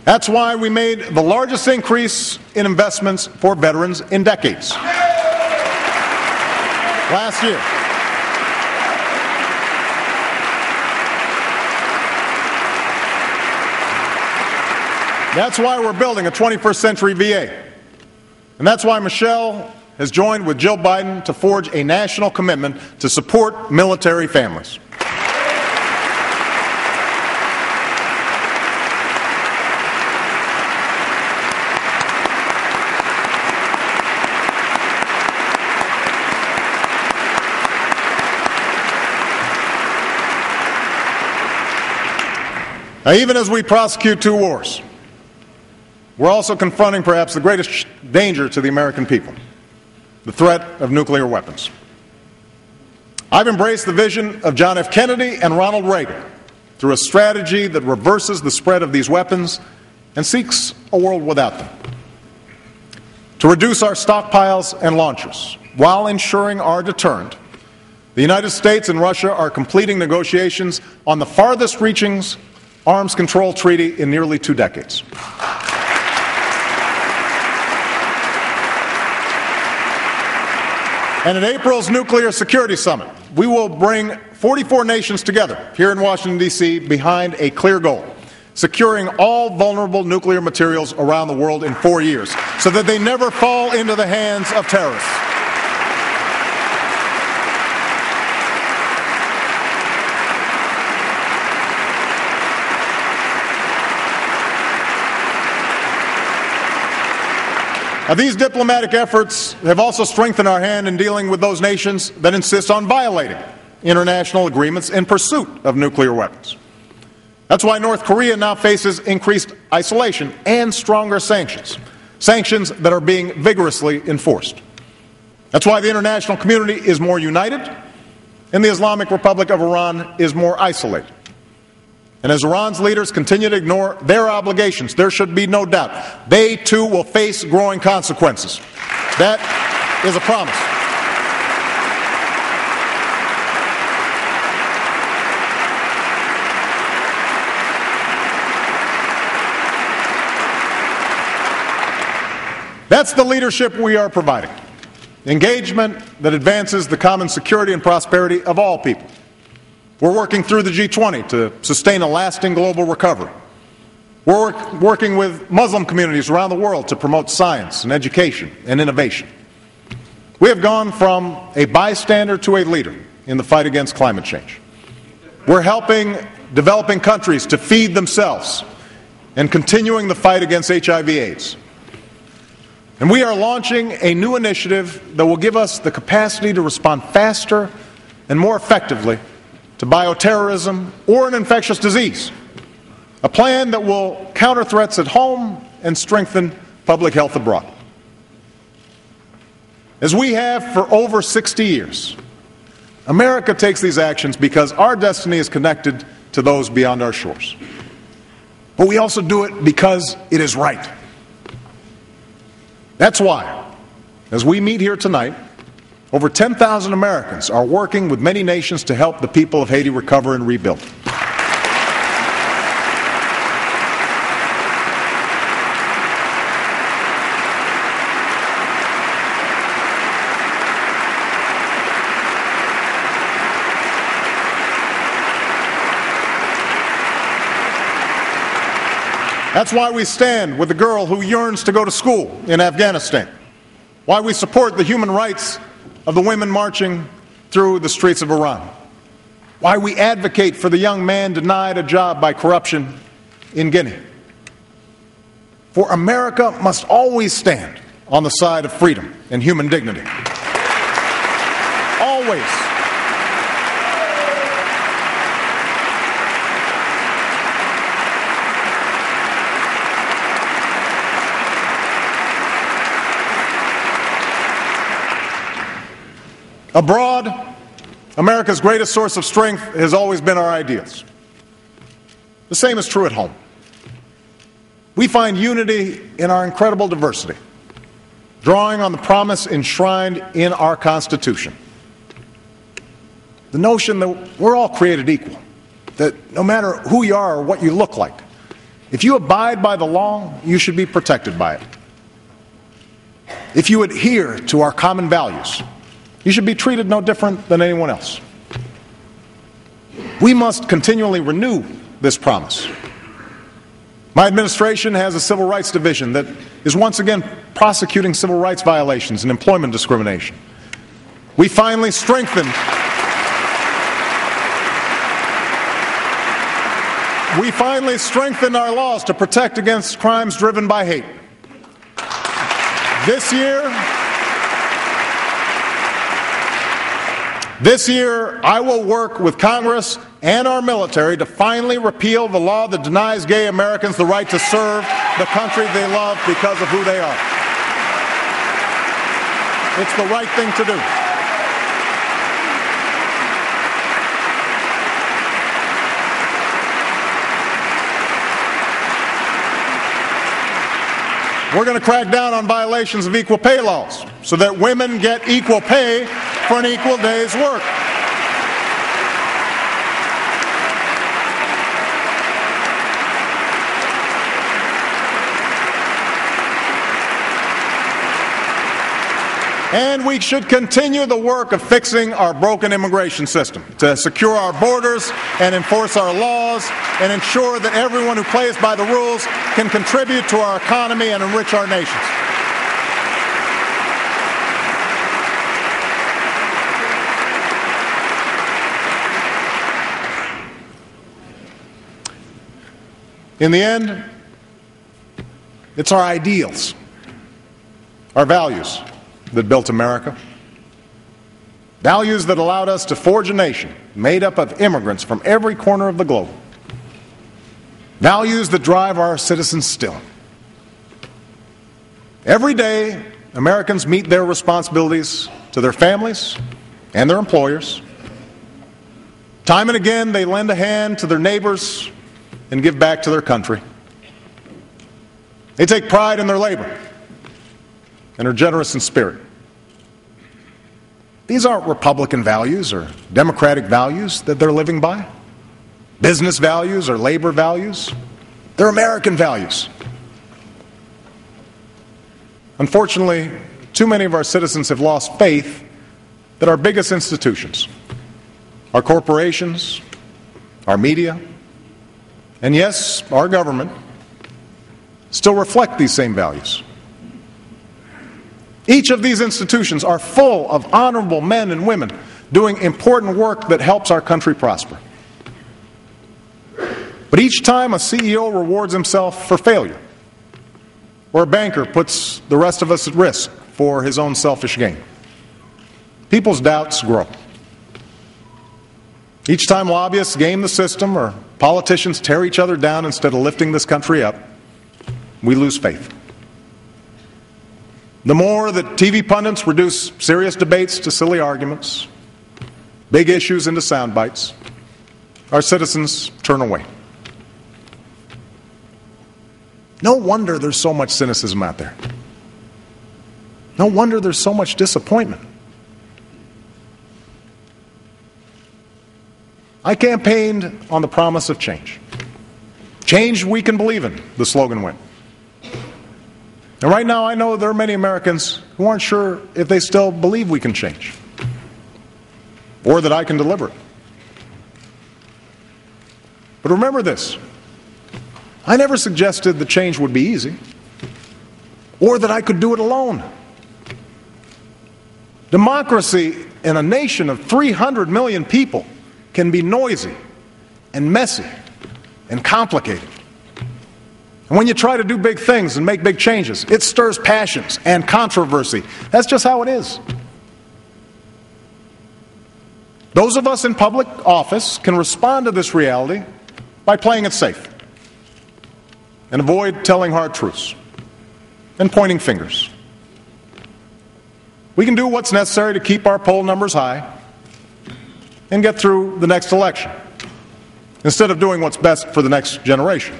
That's why we made the largest increase in investments for veterans in decades. Last year. That's why we're building a 21st century VA. And that's why Michelle has joined with Jill Biden to forge a national commitment to support military families. Now, even as we prosecute two wars, we're also confronting perhaps the greatest danger to the American people, the threat of nuclear weapons. I've embraced the vision of John F. Kennedy and Ronald Reagan through a strategy that reverses the spread of these weapons and seeks a world without them. To reduce our stockpiles and launchers while ensuring our deterrent, the United States and Russia are completing negotiations on the farthest-reaching arms control treaty in nearly 2 decades. And at April's Nuclear Security Summit, we will bring 44 nations together here in Washington, D.C. behind a clear goal: securing all vulnerable nuclear materials around the world in 4 years so that they never fall into the hands of terrorists. Now, these diplomatic efforts have also strengthened our hand in dealing with those nations that insist on violating international agreements in pursuit of nuclear weapons. That's why North Korea now faces increased isolation and stronger sanctions, sanctions that are being vigorously enforced. That's why the international community is more united and the Islamic Republic of Iran is more isolated. And as Iran's leaders continue to ignore their obligations, there should be no doubt they too will face growing consequences. That is a promise. That's the leadership we are providing. Engagement that advances the common security and prosperity of all people. We're working through the G20 to sustain a lasting global recovery. We're working with Muslim communities around the world to promote science and education and innovation. We have gone from a bystander to a leader in the fight against climate change. We're helping developing countries to feed themselves and continuing the fight against HIV/AIDS. And we are launching a new initiative that will give us the capacity to respond faster and more effectively to bioterrorism or an infectious disease, a plan that will counter threats at home and strengthen public health abroad. As we have for over 60 years, America takes these actions because our destiny is connected to those beyond our shores. But we also do it because it is right. That's why, as we meet here tonight, over 10,000 Americans are working with many nations to help the people of Haiti recover and rebuild. That's why we stand with the girl who yearns to go to school in Afghanistan. Why we support the human rights of the women marching through the streets of Iran. Why we advocate for the young man denied a job by corruption in Guinea. For America must always stand on the side of freedom and human dignity. Always. Abroad, America's greatest source of strength has always been our ideals. The same is true at home. We find unity in our incredible diversity, drawing on the promise enshrined in our Constitution. The notion that we're all created equal, that no matter who you are or what you look like, If you abide by the law, you should be protected by it. If you adhere to our common values, you should be treated no different than anyone else. We must continually renew this promise. My administration has a civil rights division that is once again prosecuting civil rights violations and employment discrimination. We finally strengthened our laws to protect against crimes driven by hate. This year, I will work with Congress and our military to finally repeal the law that denies gay Americans the right to serve the country they love because of who they are. It's the right thing to do. We're going to crack down on violations of equal pay laws so that women get equal pay for an equal day's work. And we should continue the work of fixing our broken immigration system to secure our borders and enforce our laws and ensure that everyone who plays by the rules can contribute to our economy and enrich our nations. In the end, it's our ideals, our values that built America. Values that allowed us to forge a nation made up of immigrants from every corner of the globe. Values that drive our citizens still. Every day, Americans meet their responsibilities to their families and their employers. Time and again, they lend a hand to their neighbors and give back to their country. They take pride in their labor and are generous in spirit. These aren't Republican values or Democratic values that they're living by, business values or labor values. They're American values. Unfortunately, too many of our citizens have lost faith that our biggest institutions, our corporations, our media, and yes, our government, still reflect these same values. Each of these institutions are full of honorable men and women doing important work that helps our country prosper. But each time a CEO rewards himself for failure, or a banker puts the rest of us at risk for his own selfish gain, people's doubts grow. Each time lobbyists game the system or politicians tear each other down instead of lifting this country up, we lose faith. The more that TV pundits reduce serious debates to silly arguments, big issues into sound bites, our citizens turn away. No wonder there's so much cynicism out there. No wonder there's so much disappointment. I campaigned on the promise of change. Change we can believe in, the slogan went. And right now I know there are many Americans who aren't sure if they still believe we can change or that I can deliver it. But remember this, I never suggested the change would be easy or that I could do it alone. Democracy in a nation of 300 million people can be noisy and messy and complicated. And when you try to do big things and make big changes, it stirs passions and controversy. That's just how it is. Those of us in public office can respond to this reality by playing it safe and avoid telling hard truths and pointing fingers. We can do what's necessary to keep our poll numbers high and get through the next election instead of doing what's best for the next generation.